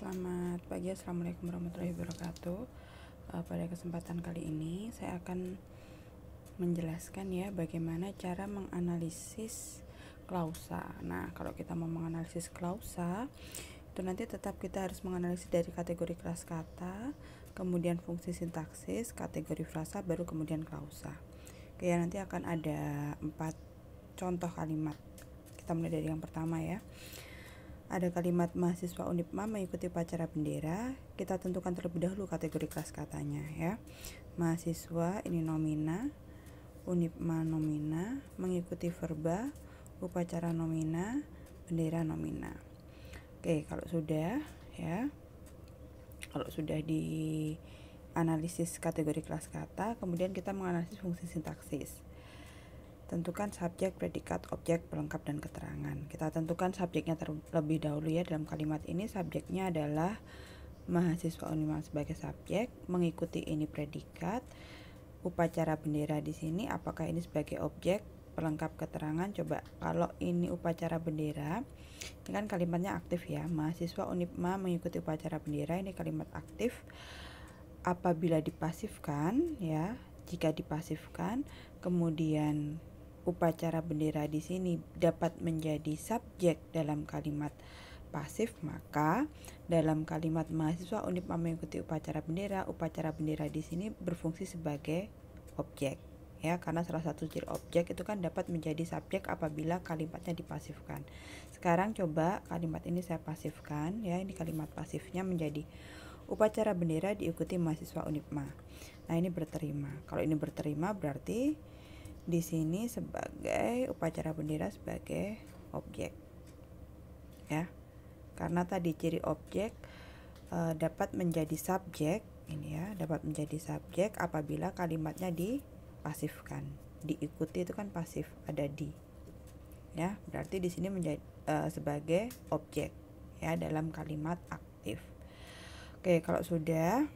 Selamat pagi, assalamualaikum warahmatullahi wabarakatuh. Pada kesempatan kali ini saya akan menjelaskan ya bagaimana cara menganalisis klausa. Nah, kalau kita mau menganalisis klausa, itu nanti tetap kita harus menganalisis dari kategori kelas kata, kemudian fungsi sintaksis, kategori frasa, baru kemudian klausa. Oke, nanti akan ada 4 contoh kalimat. Kita mulai dari yang pertama ya. Ada kalimat mahasiswa Unipma mengikuti upacara bendera. Kita tentukan terlebih dahulu kategori kelas katanya ya. Mahasiswa ini nomina, Unipma nomina, mengikuti verba, upacara nomina, bendera nomina. Oke, kalau sudah ya. Kalau sudah dianalisis kategori kelas kata, kemudian kita menganalisis fungsi sintaksis. Tentukan subjek, predikat, objek, pelengkap, dan keterangan. Kita tentukan subjeknya terlebih dahulu ya. Dalam kalimat ini subjeknya adalah mahasiswa Unima sebagai subjek, mengikuti ini predikat, upacara bendera di sini apakah ini sebagai objek, pelengkap, keterangan. Coba kalau ini upacara bendera, ini kan kalimatnya aktif ya. Mahasiswa Unipma mengikuti upacara bendera, ini kalimat aktif. Apabila dipasifkan ya, jika dipasifkan, kemudian upacara bendera di sini dapat menjadi subjek dalam kalimat pasif, maka dalam kalimat mahasiswa Unipma mengikuti upacara bendera di sini berfungsi sebagai objek ya, karena salah satu ciri objek itu kan dapat menjadi subjek apabila kalimatnya dipasifkan. Sekarang coba kalimat ini saya pasifkan ya, ini kalimat pasifnya menjadi upacara bendera diikuti mahasiswa Unipma. Nah, ini berterima. Kalau ini berterima berarti di sini sebagai upacara bendera sebagai objek ya, karena tadi ciri objek dapat menjadi subjek ini ya, dapat menjadi subjek apabila kalimatnya dipasifkan. Diikuti itu kan pasif, ada di ya, berarti di sini menjadi sebagai objek ya dalam kalimat aktif. Oke, kalau sudah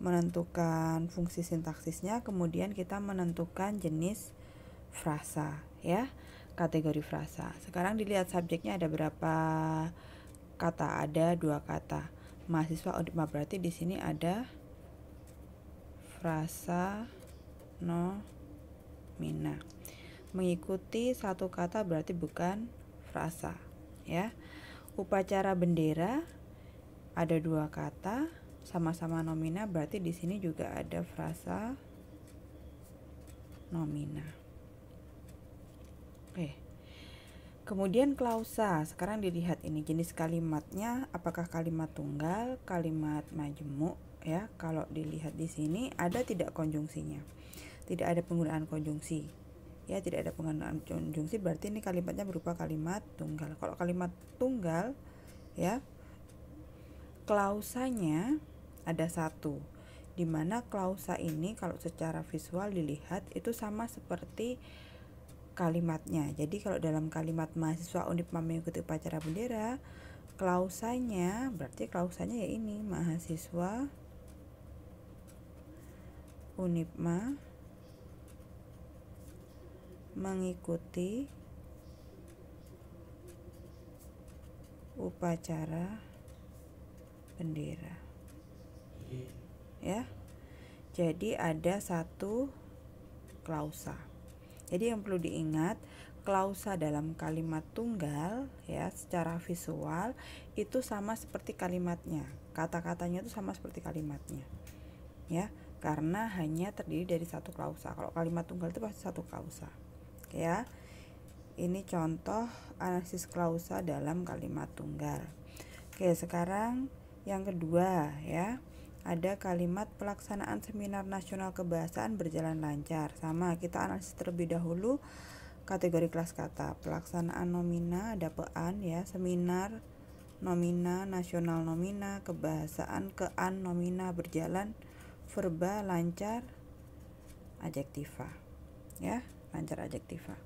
menentukan fungsi sintaksisnya, kemudian kita menentukan jenis frasa ya, kategori frasa. Sekarang dilihat subjeknya ada berapa kata, ada 2 kata. Mahasiswa Unipma berarti di sini ada frasa nomina. Mengikuti 1 kata berarti bukan frasa ya. Upacara bendera ada 2 kata, sama-sama nomina, berarti di sini juga ada frasa nomina. Oke. Kemudian klausa. Sekarang dilihat ini jenis kalimatnya, apakah kalimat tunggal, kalimat majemuk ya. Kalau dilihat di sini ada tidak konjungsinya. Tidak ada penggunaan konjungsi. Ya, tidak ada penggunaan konjungsi berarti ini kalimatnya berupa kalimat tunggal. Kalau kalimat tunggal ya, klausanya ada 1, dimana klausa ini kalau secara visual dilihat itu sama seperti kalimatnya. Jadi kalau dalam kalimat mahasiswa Unipma mengikuti upacara bendera, klausanya berarti klausanya ya ini, mahasiswa Unipma mengikuti upacara bendera ya. Jadi ada 1 klausa. Jadi yang perlu diingat, klausa dalam kalimat tunggal ya secara visual itu sama seperti kalimatnya. Kata-katanya itu sama seperti kalimatnya. Ya, karena hanya terdiri dari 1 klausa. Kalau kalimat tunggal itu pasti 1 klausa. Oke ya. Ini contoh analisis klausa dalam kalimat tunggal. Oke, sekarang yang kedua ya. Ada kalimat pelaksanaan seminar nasional kebahasaan berjalan lancar. Sama, kita analisis terlebih dahulu kategori kelas kata. Pelaksanaan nomina ada pean ya, seminar nomina, nasional nomina, kebahasaan kean nomina, berjalan verba, lancar adjektiva ya, lancar adjektiva.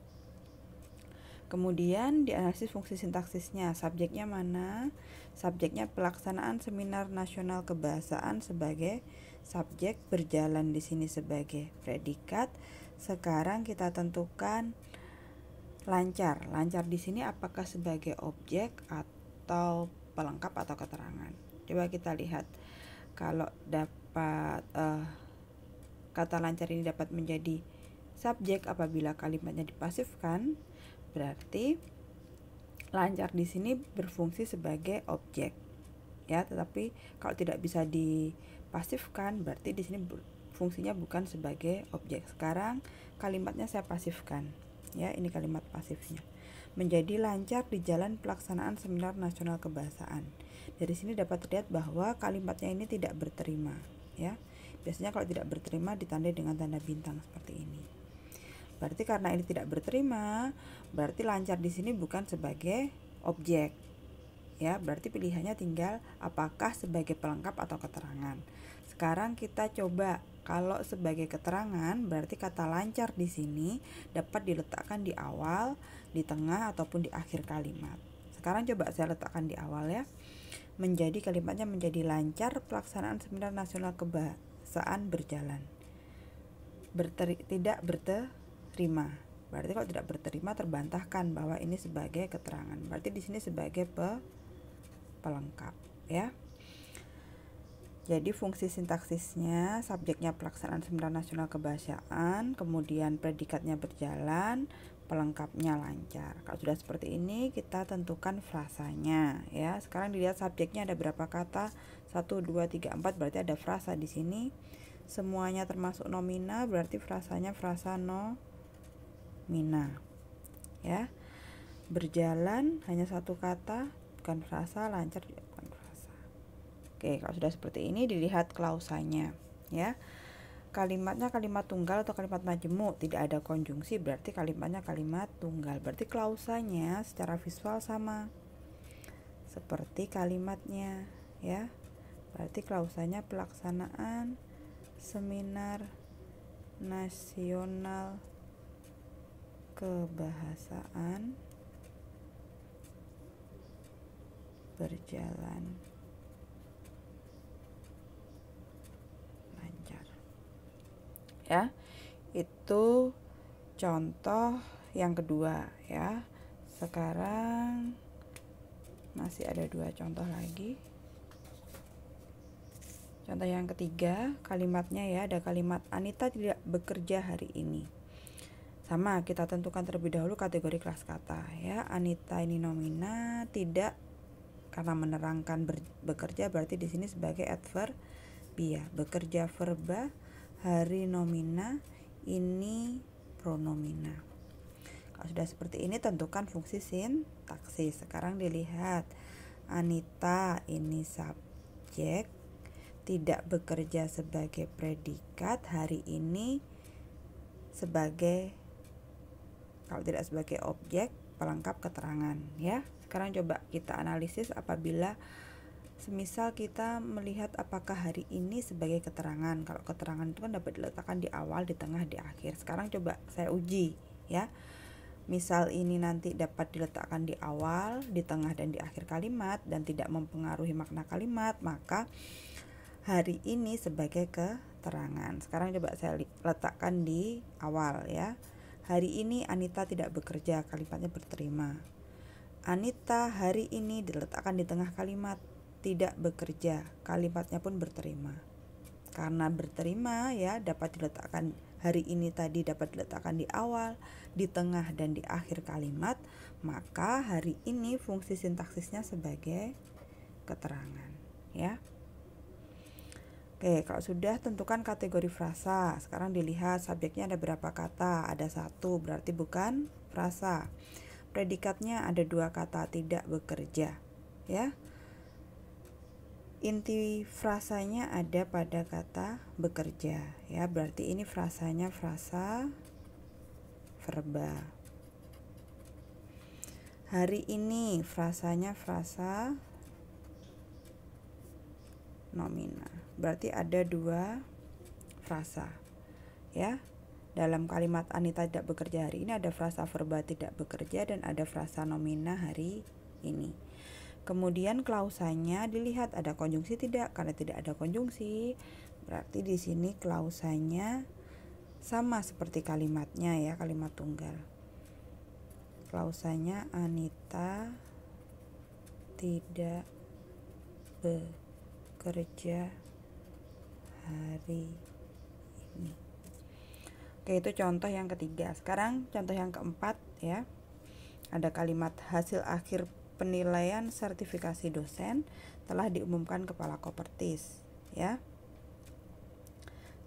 Kemudian dianalisis fungsi sintaksisnya. Subjeknya mana? Subjeknya pelaksanaan seminar nasional kebahasaan sebagai subjek, berjalan di sini sebagai predikat. Sekarang kita tentukan lancar. Lancar di sini apakah sebagai objek atau pelengkap atau keterangan. Coba kita lihat, kalau dapat kata lancar ini dapat menjadi subjek apabila kalimatnya dipasifkan, berarti lancar di sini berfungsi sebagai objek, ya. Tetapi kalau tidak bisa dipasifkan, berarti di sini fungsinya bukan sebagai objek. Sekarang kalimatnya saya pasifkan, ya. Ini kalimat pasifnya. Menjadi lancar di jalan pelaksanaan Seminar Nasional Kebahasaan. Dari sini dapat terlihat bahwa kalimatnya ini tidak berterima, ya. Biasanya kalau tidak berterima ditandai dengan tanda bintang seperti ini. Berarti karena ini tidak berterima, berarti lancar di sini bukan sebagai objek, ya. Berarti pilihannya tinggal apakah sebagai pelengkap atau keterangan. Sekarang kita coba, kalau sebagai keterangan berarti kata lancar di sini dapat diletakkan di awal, di tengah ataupun di akhir kalimat. Sekarang coba saya letakkan di awal, ya. Menjadi kalimatnya menjadi lancar pelaksanaan Seminar Nasional Kebahasaan berjalan. Tidak berterima. Berarti kalau tidak berterima terbantahkan bahwa ini sebagai keterangan. Berarti di sini sebagai pelengkap, ya. Jadi fungsi sintaksisnya, subjeknya pelaksanaan Seminar Nasional Kebahasaan, kemudian predikatnya berjalan, pelengkapnya lancar. Kalau sudah seperti ini, kita tentukan frasanya, ya. Sekarang dilihat subjeknya ada berapa kata? 1, 2, 3, 4, berarti ada frasa di sini. Semuanya termasuk nomina, berarti frasanya frasa nomina, ya. Berjalan hanya satu kata, bukan frasa. Lancar juga bukan frasa. Oke, kalau sudah seperti ini dilihat klausanya, ya. Kalimatnya kalimat tunggal atau kalimat majemuk, tidak ada konjungsi, berarti kalimatnya kalimat tunggal. Berarti klausanya secara visual sama seperti kalimatnya, ya. Berarti klausanya pelaksanaan Seminar Nasional Kebahasaan berjalan lancar, ya. Itu contoh yang kedua, ya. Sekarang masih ada 2 contoh lagi. Contoh yang ketiga, kalimatnya, ya, ada kalimat Anita tidak bekerja hari ini. Sama, kita tentukan terlebih dahulu kategori kelas kata, ya. Anita ini nomina, tidak karena menerangkan bekerja, berarti di sini sebagai adverbia. Bekerja verba, hari nomina, ini pronomina. Kalau sudah seperti ini tentukan fungsi sintaksis. Sekarang dilihat, Anita ini subjek, tidak bekerja sebagai predikat, hari ini sebagai, kalau tidak sebagai objek, pelengkap keterangan, ya. Sekarang coba kita analisis apabila semisal kita melihat apakah hari ini sebagai keterangan. Kalau keterangan itu kan dapat diletakkan di awal, di tengah, di akhir. Sekarang coba saya uji, ya. Misal ini nanti dapat diletakkan di awal, di tengah, dan di akhir kalimat dan tidak mempengaruhi makna kalimat, maka hari ini sebagai keterangan. Sekarang coba saya letakkan di awal, ya. Hari ini Anita tidak bekerja, kalimatnya berterima. Anita hari ini diletakkan di tengah kalimat, tidak bekerja, kalimatnya pun berterima. Karena berterima, ya, dapat diletakkan, hari ini tadi dapat diletakkan di awal, di tengah, dan di akhir kalimat, maka hari ini fungsi sintaksisnya sebagai keterangan, ya. Oke, kalau sudah tentukan kategori frasa. Sekarang dilihat subjeknya ada berapa kata? Ada 1, berarti bukan frasa. Predikatnya ada 2 kata, tidak bekerja, ya. Inti frasanya ada pada kata bekerja, ya. Berarti ini frasanya frasa verba. Hari ini frasanya frasa nomina. Berarti ada 2 frasa, ya. Dalam kalimat Anita tidak bekerja hari ini ada frasa verba tidak bekerja dan ada frasa nomina hari ini. Kemudian klausanya dilihat ada konjungsi tidak. Karena tidak ada konjungsi, berarti di sini klausanya sama seperti kalimatnya, ya, kalimat tunggal. Klausanya Anita tidak bekerja hari ini. Oke, itu contoh yang ketiga. Sekarang contoh yang keempat ya. Ada kalimat hasil akhir penilaian sertifikasi dosen telah diumumkan kepala Kopertis ya.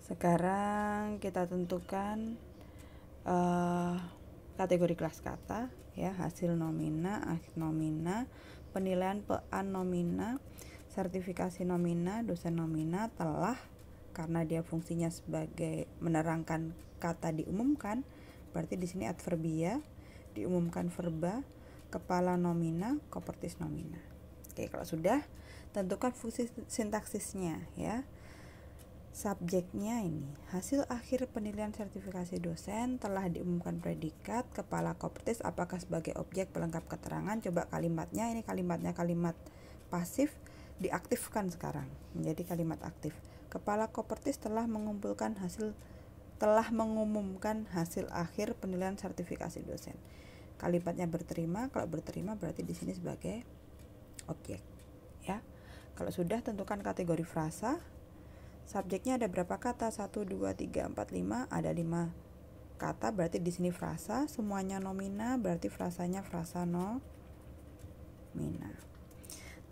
Sekarang kita tentukan kategori kelas kata ya, hasil nomina, akhir nomina, penilaian PAN nomina, sertifikasi nomina, dosen nomina telah, karena dia fungsinya sebagai menerangkan kata diumumkan, berarti di sini adverbia, diumumkan verba, kepala nomina, Kopertis nomina. Oke, kalau sudah, tentukan fungsi sintaksisnya ya. Subjeknya ini, hasil akhir penilaian sertifikasi dosen telah diumumkan predikat, kepala Kopertis apakah sebagai objek pelengkap keterangan. Coba kalimatnya, ini kalimatnya kalimat pasif, diaktifkan sekarang menjadi kalimat aktif. Kepala Kopertis telah mengumumkan hasil akhir penilaian sertifikasi dosen. Kalimatnya berterima, kalau berterima berarti di sini sebagai objek ya. Kalau sudah, tentukan kategori frasa. Subjeknya ada berapa kata? 1 2 3 4 5, ada 5 kata, berarti di sini frasa. Semuanya nomina, berarti frasanya frasa nomina.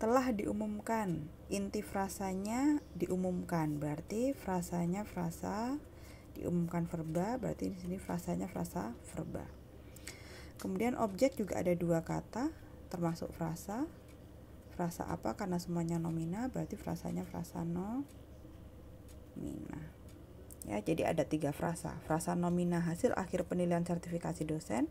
Telah diumumkan, inti frasanya diumumkan, berarti frasanya frasa. Diumumkan verba, berarti di sini frasanya frasa verba. Kemudian objek juga ada 2 kata termasuk frasa. Frasa apa? Karena semuanya nomina, berarti frasanya frasa nomina. Ya, jadi ada 3 frasa. Frasa nomina hasil akhir penilaian sertifikasi dosen,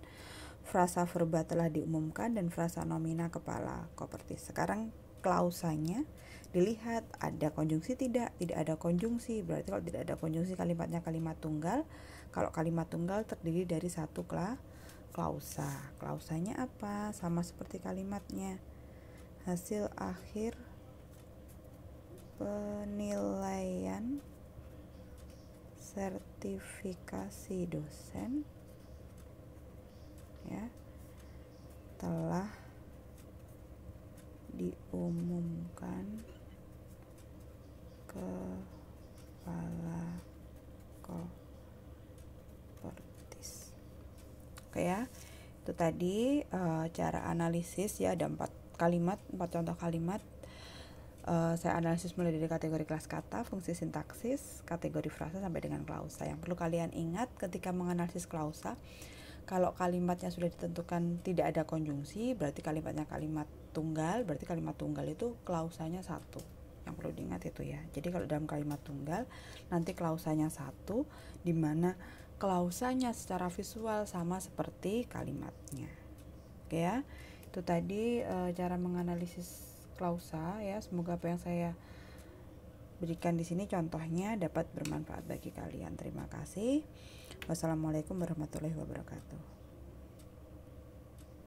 frasa verba telah diumumkan, dan frasa nomina kepala Kopertis. Sekarang klausanya dilihat ada konjungsi tidak ada konjungsi. Berarti kalau tidak ada konjungsi kalimatnya kalimat tunggal. Kalau kalimat tunggal terdiri dari satu klausa. Klausanya apa? Sama seperti kalimatnya. Hasil akhir penilaian sertifikasi dosen ya telah diumumkan kepala Kopertis. Oke ya, itu tadi cara analisis ya, ada 4 contoh kalimat. Saya analisis mulai dari kategori kelas kata, fungsi sintaksis, kategori frasa sampai dengan klausa. Yang perlu kalian ingat ketika menganalisis klausa, kalau kalimatnya sudah ditentukan tidak ada konjungsi, berarti kalimatnya kalimat tunggal, berarti kalimat tunggal itu klausanya 1. Yang perlu diingat itu ya. Jadi kalau dalam kalimat tunggal, nanti klausanya 1, di mana klausanya secara visual sama seperti kalimatnya. Oke ya, itu tadi cara menganalisis klausa ya. Semoga apa yang saya berikan di sini contohnya dapat bermanfaat bagi kalian. Terima kasih. Wassalamualaikum warahmatullahi wabarakatuh.